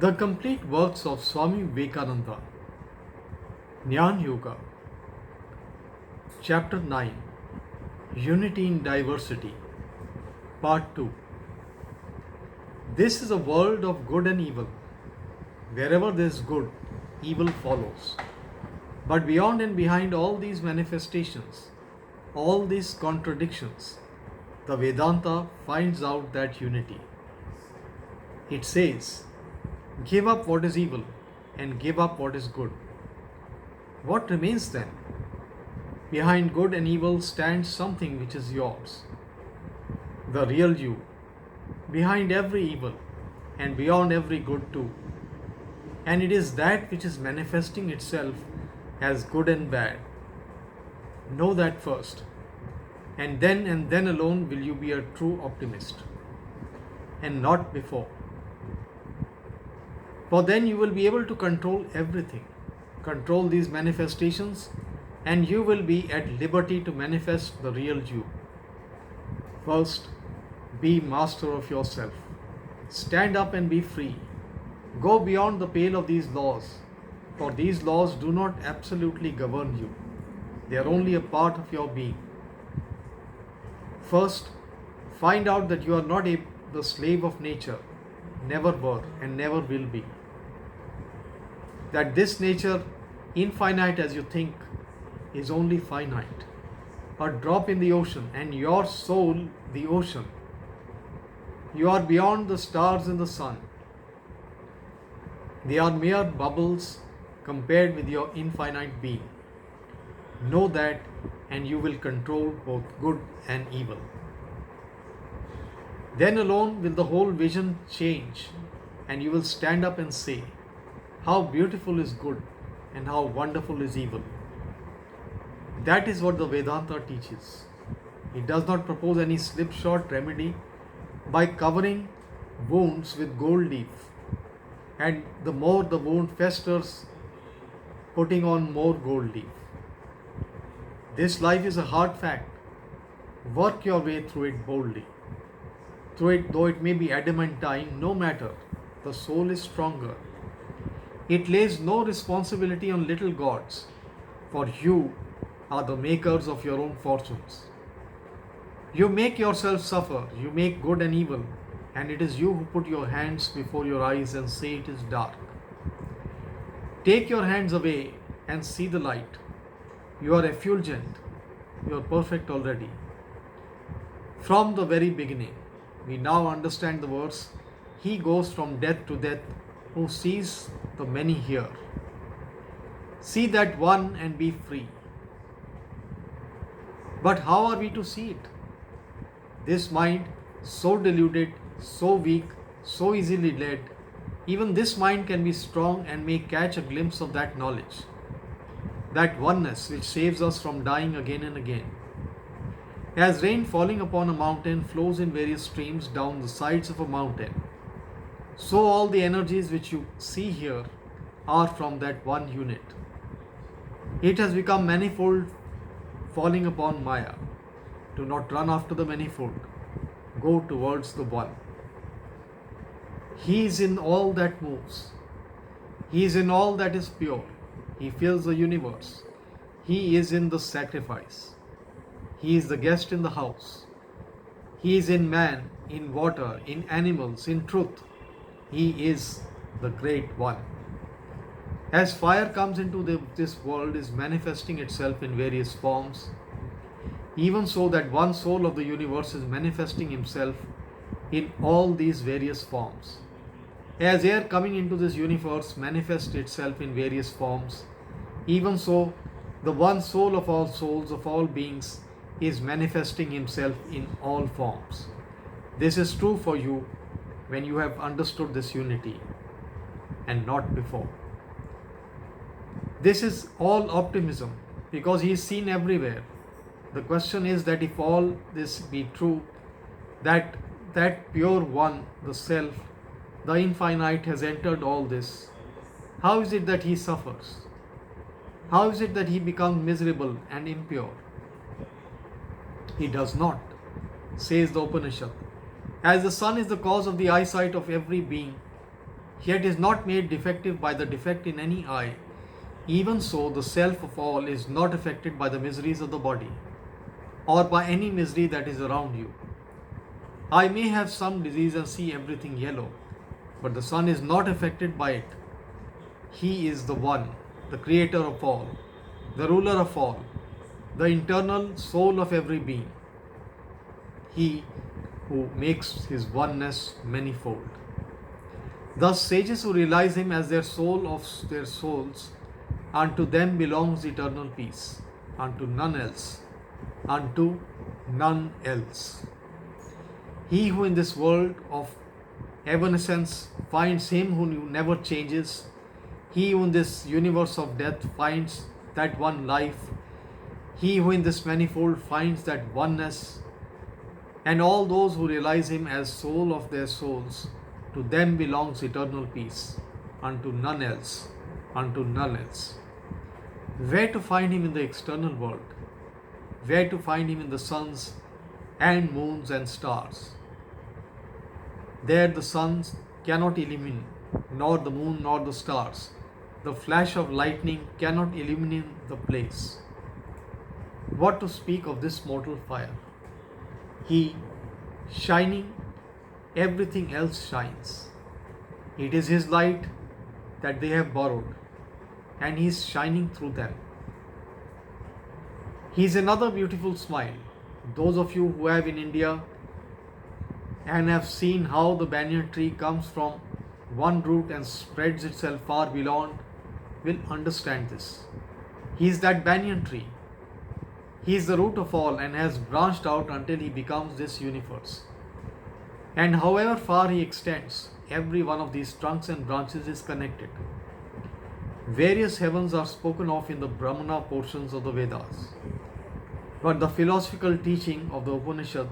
The complete works of Swami Vivekananda, Jnana Yoga, Chapter 9, Unity in Diversity, Part 2. This is a world of good and evil. Wherever there is good, evil follows. But beyond and behind all these manifestations, all these contradictions, the Vedanta finds out that unity. It says, give up what is evil and give up what is good. What remains then? Behind good and evil stands something which is yours, the real you, behind every evil and beyond every good too. And it is that which is manifesting itself as good and bad. Know that first, and then alone will you be a true optimist, and not before. For then you will be able to control everything, control these manifestations, and you will be at liberty to manifest the real you. First, be master of yourself. Stand up and be free. Go beyond the pale of these laws, for these laws do not absolutely govern you. They are only a part of your being. First, find out that you are not the slave of nature, never were and never will be. That this nature, infinite as you think, is only finite. A drop in the ocean, and your soul the ocean. You are beyond the stars and the sun. They are mere bubbles compared with your infinite being. Know that, and you will control both good and evil. Then alone will the whole vision change, and you will stand up and say, how beautiful is good and how wonderful is evil. That is what the Vedanta teaches. It does not propose any slipshod remedy by covering wounds with gold leaf, and the more the wound festers, putting on more gold leaf. This life is a hard fact. Work your way through it boldly. Through it, though it may be adamantine, no matter, the soul is stronger. It lays no responsibility on little gods, for you are the makers of your own fortunes. You make yourself suffer, you make good and evil, and it is you who put your hands before your eyes and say it is dark. Take your hands away and see the light. You are effulgent, you are perfect already. From the very beginning, we now understand the verse, he goes from death to death who sees the many here. See that one and be free. But how are we to see it? This mind, so deluded, so weak, so easily led, even this mind can be strong and may catch a glimpse of that knowledge, that oneness which saves us from dying again and again. As rain falling upon a mountain flows in various streams down the sides of a mountain, so all the energies which you see here are from that one unit. It has become manifold falling upon Maya. Do not run after the manifold. Go towards the one. He is in all that moves. He is in all that is pure. He fills the universe. He is in the sacrifice. He is the guest in the house. He is in man, in water, in animals, in truth. He is the great one. As fire comes into this world is manifesting itself in various forms, even so that one soul of the universe is manifesting himself in all these various forms. As air coming into this universe manifests itself in various forms, even so the one soul of all souls of all beings is manifesting himself in all forms. This is true for you when you have understood this unity, and not before. This is all optimism because he is seen everywhere. The question is that if all this be true, that pure one, the self, the infinite has entered all this, how is it that he suffers? How is it that he becomes miserable and impure? He does not, says the Upanishad. As the sun is the cause of the eyesight of every being, yet is not made defective by the defect in any eye. Even so, the self of all is not affected by the miseries of the body, or by any misery that is around you. I may have some disease and see everything yellow, but the sun is not affected by it. He is the one, the creator of all, the ruler of all, the internal soul of every being. He who makes his oneness manifold. Thus, sages who realize him as their soul of their souls, unto them belongs eternal peace, unto none else, unto none else. He who in this world of evanescence finds him who never changes, he who in this universe of death finds that one life, he who in this manifold finds that oneness, and all those who realize him as soul of their souls, to them belongs eternal peace, unto none else, unto none else. Where to find him in the external world? Where to find him in the suns and moons and stars? There the suns cannot illumine, nor the moon nor the stars. The flash of lightning cannot illumine the place. What to speak of this mortal fire? He, shining, everything else shines. It is his light that they have borrowed, and he is shining through them. He is another beautiful smile. Those of you who have in India and have seen how the banyan tree comes from one root and spreads itself far beyond will understand this. He is that banyan tree. He is the root of all and has branched out until he becomes this universe. And however far he extends, every one of these trunks and branches is connected. Various heavens are spoken of in the Brahmana portions of the Vedas. But the philosophical teaching of the Upanishad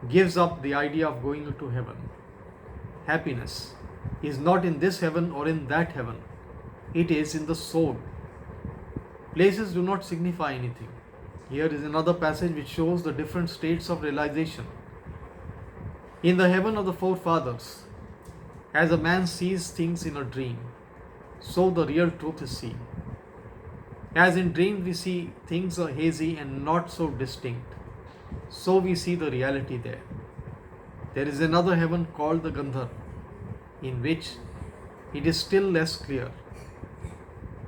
gives up the idea of going to heaven. Happiness is not in this heaven or in that heaven. It is in the soul. Places do not signify anything. Here is another passage which shows the different states of realization. In the heaven of the forefathers, as a man sees things in a dream, so the real truth is seen. As in dreams we see things are hazy and not so distinct, so we see the reality there. There is another heaven called the Gandharva, in which it is still less clear.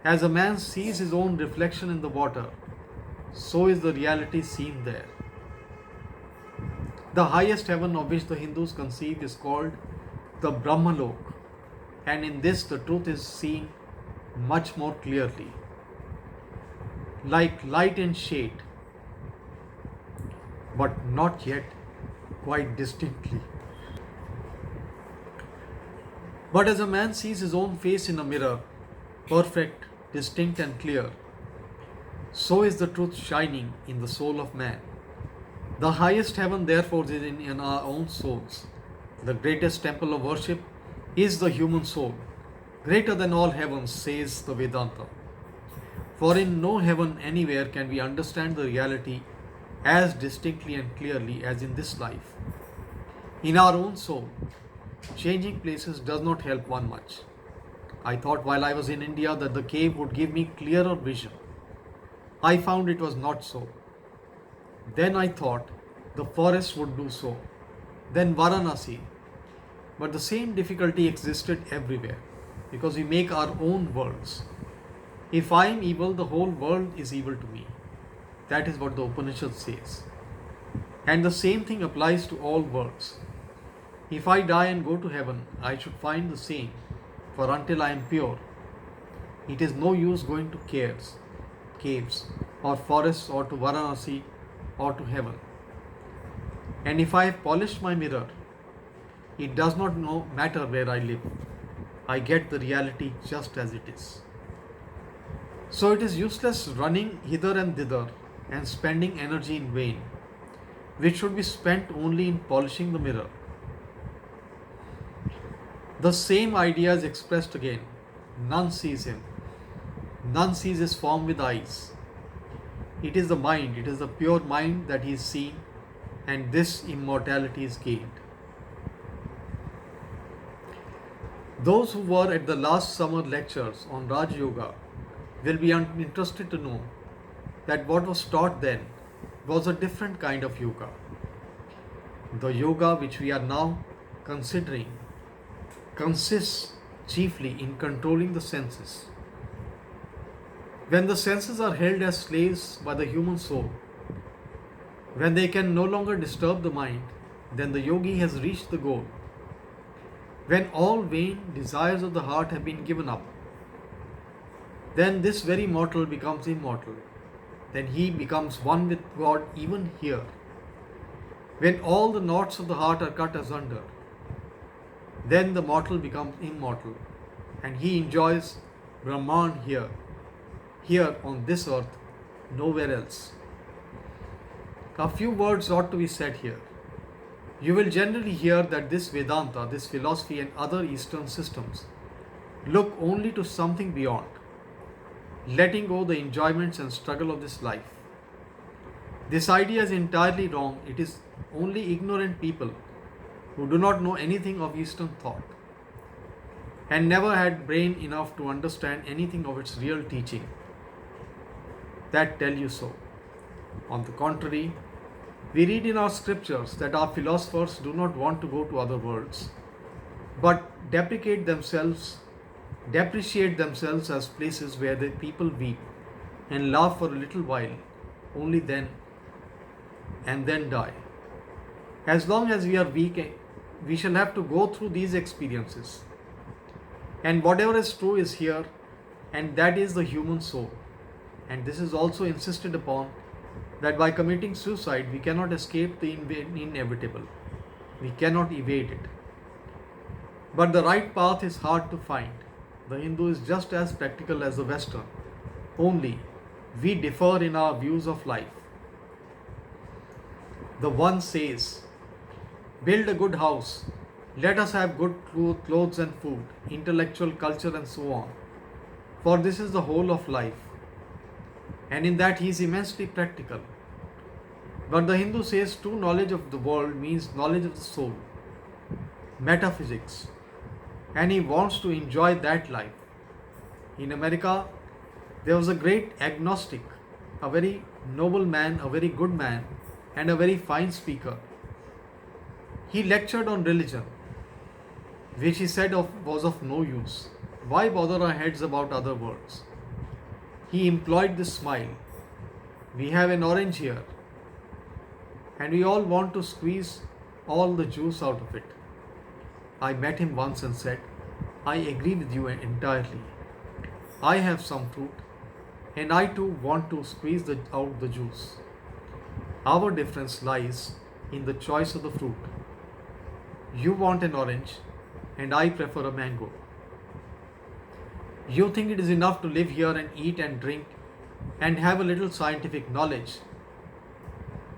As a man sees his own reflection in the water, so is the reality seen there. The highest heaven of which the Hindus conceive is called the Brahmalok, and in this the truth is seen much more clearly. Like light and shade, but not yet quite distinctly. But as a man sees his own face in a mirror, perfect, distinct and clear, so is the truth shining in the soul of man. The highest heaven therefore is in our own souls. The greatest temple of worship is the human soul, greater than all heavens, says the Vedanta. For in no heaven anywhere can we understand the reality as distinctly and clearly as in this life. In our own soul, changing places does not help one much. I thought while I was in India that the cave would give me clearer vision. I found it was not so. Then I thought the forest would do so. Then Varanasi. But the same difficulty existed everywhere, because we make our own worlds. If I am evil, the whole world is evil to me. That is what the Upanishad says. And the same thing applies to all worlds. If I die and go to heaven, I should find the same, for until I am pure, it is no use going to caves, or forests, or to Varanasi, or to heaven. And if I have polished my mirror, it does not matter where I live. I get the reality just as it is. So it is useless running hither and thither and spending energy in vain, which should be spent only in polishing the mirror. The same idea is expressed again. None sees him. None sees his form with eyes. It is the mind, it is the pure mind that he is seen, and this immortality is gained. Those who were at the last summer lectures on Raj Yoga will be interested to know that what was taught then was a different kind of yoga. The yoga which we are now considering consists chiefly in controlling the senses. When the senses are held as slaves by the human soul, when they can no longer disturb the mind, then the yogi has reached the goal. When all vain desires of the heart have been given up, then this very mortal becomes immortal. Then he becomes one with God even here. When all the knots of the heart are cut asunder, then the mortal becomes immortal and he enjoys Brahman here on this earth, nowhere else. A few words ought to be said here. You will generally hear that this Vedanta, this philosophy, and other Eastern systems look only to something beyond, letting go the enjoyments and struggle of this life. This idea is entirely wrong. It is only ignorant people who do not know anything of Eastern thought and never had brain enough to understand anything of its real teaching that tell you so. On the contrary, we read in our scriptures that our philosophers do not want to go to other worlds, but depreciate themselves as places where the people weep and laugh for a little while, only then and then die. As long as we are weak, we shall have to go through these experiences. And whatever is true is here, and that is the human soul. And this is also insisted upon that by committing suicide we cannot escape the inevitable. We cannot evade it. But the right path is hard to find. The Hindu is just as practical as the Western, only we differ in our views of life. The one says, build a good house, let us have good clothes and food, intellectual culture and so on, for this is the whole of life. And in that he is immensely practical. But the Hindu says true knowledge of the world means knowledge of the soul, metaphysics, and he wants to enjoy that life. In America, there was a great agnostic, a very noble man, a very good man, and a very fine speaker. He lectured on religion, which he said was of no use. Why bother our heads about other words? He employed this smile. We have an orange here, and we all want to squeeze all the juice out of it. I met him once and said, I agree with you entirely. I have some fruit, and I too want to squeeze out the juice. Our difference lies in the choice of the fruit. You want an orange, and I prefer a mango. You think it is enough to live here and eat and drink and have a little scientific knowledge,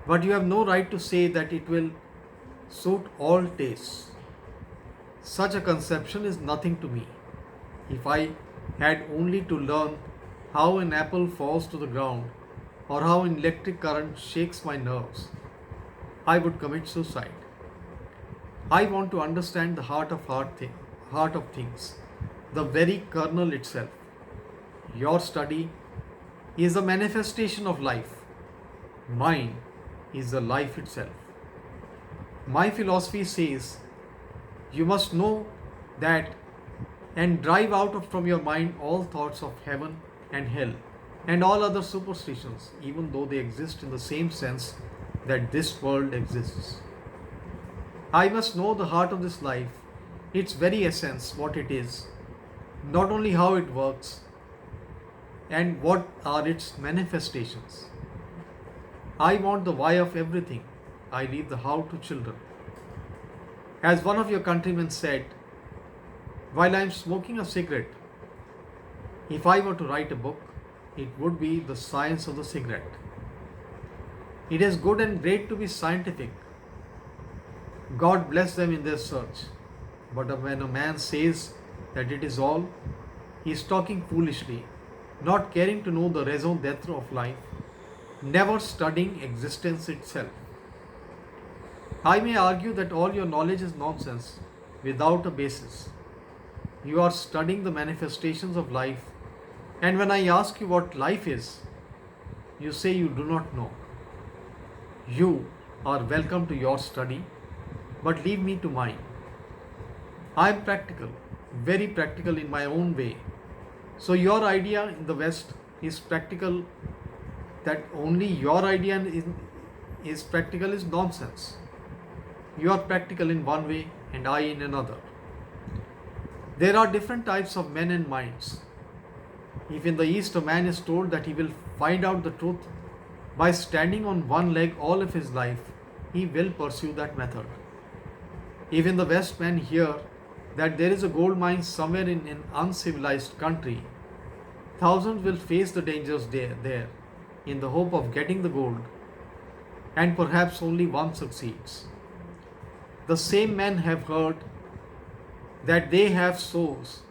but you have no right to say that it will suit all tastes. Such a conception is nothing to me. If I had only to learn how an apple falls to the ground or how an electric current shakes my nerves, I would commit suicide. I want to understand the heart of things, the very kernel itself. Your study is a manifestation of life. Mine is the life itself. My philosophy says you must know that and drive from your mind all thoughts of heaven and hell and all other superstitions, even though they exist in the same sense that this world exists. I must know the heart of this life, its very essence, what it is, not only how it works and what are its manifestations. I want the why of everything. I leave the how to children. As one of your countrymen said, while I am smoking a cigarette, if I were to write a book, it would be the science of the cigarette. It is good and great to be scientific. God bless them in their search. But when a man says that it is all, he is talking foolishly, not caring to know the raison d'etre of life, never studying existence itself. I may argue that all your knowledge is nonsense, without a basis. You are studying the manifestations of life, and when I ask you what life is, you say you do not know. You are welcome to your study, but leave me to mine. I am practical, very practical in my own way. So, your idea in the West is practical, that only your idea is practical is nonsense. You are practical in one way and I in another. There are different types of men and minds. If in the East a man is told that he will find out the truth by standing on one leg all of his life, he will pursue that method. If in the West men hear that there is a gold mine somewhere in an uncivilized country, thousands will face the dangers there in the hope of getting the gold, and perhaps only one succeeds. The same men have heard that they have souls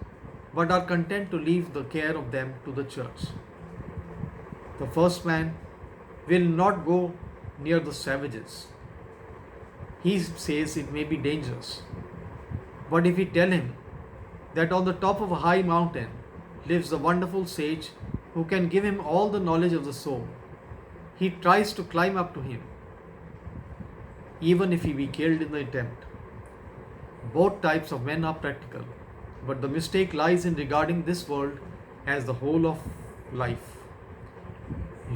but are content to leave the care of them to the church. The first man will not go near the savages. He says it may be dangerous. But if we tell him that on the top of a high mountain lives a wonderful sage who can give him all the knowledge of the soul, he tries to climb up to him, even if he be killed in the attempt. Both types of men are practical, but the mistake lies in regarding this world as the whole of life.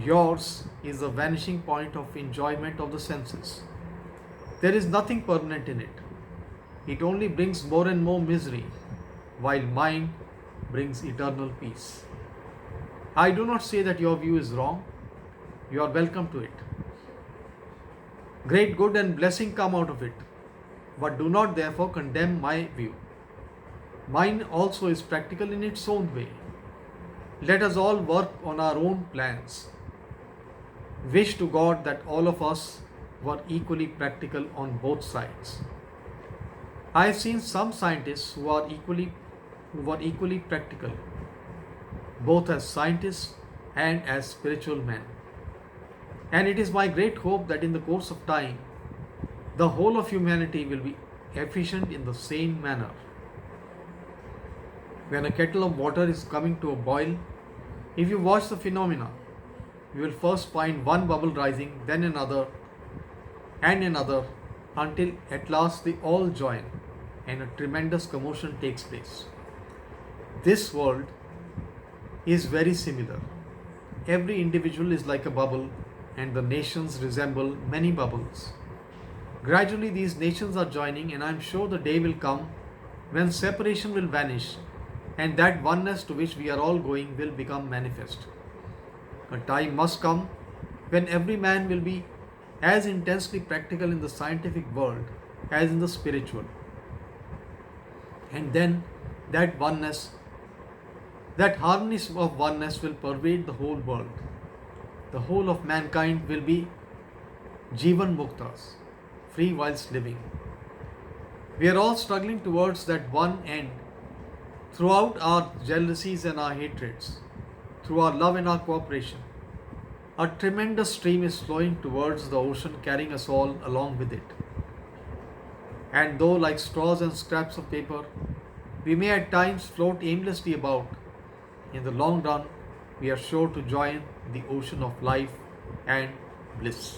Yours is the vanishing point of enjoyment of the senses. There is nothing permanent in it. It only brings more and more misery, while mine brings eternal peace. I do not say that your view is wrong. You are welcome to it. Great good and blessing come out of it, but do not therefore condemn my view. Mine also is practical in its own way. Let us all work on our own plans. Wish to God that all of us were equally practical on both sides. I have seen some scientists who were equally practical, both as scientists and as spiritual men. And it is my great hope that in the course of time, the whole of humanity will be efficient in the same manner. When a kettle of water is coming to a boil, if you watch the phenomena, you will first find one bubble rising, then another, and another, until at last they all join and a tremendous commotion takes place. This world is very similar. Every individual is like a bubble, and the nations resemble many bubbles. Gradually these nations are joining, and I am sure the day will come when separation will vanish and that oneness to which we are all going will become manifest. A time must come when every man will be as intensely practical in the scientific world as in the spiritual. And then that oneness, that harmony of oneness will pervade the whole world. The whole of mankind will be Jivan Muktas, free whilst living. We are all struggling towards that one end. Throughout our jealousies and our hatreds, through our love and our cooperation, a tremendous stream is flowing towards the ocean, carrying us all along with it. And though like straws and scraps of paper, we may at times float aimlessly about, in the long run, we are sure to join the ocean of life and bliss.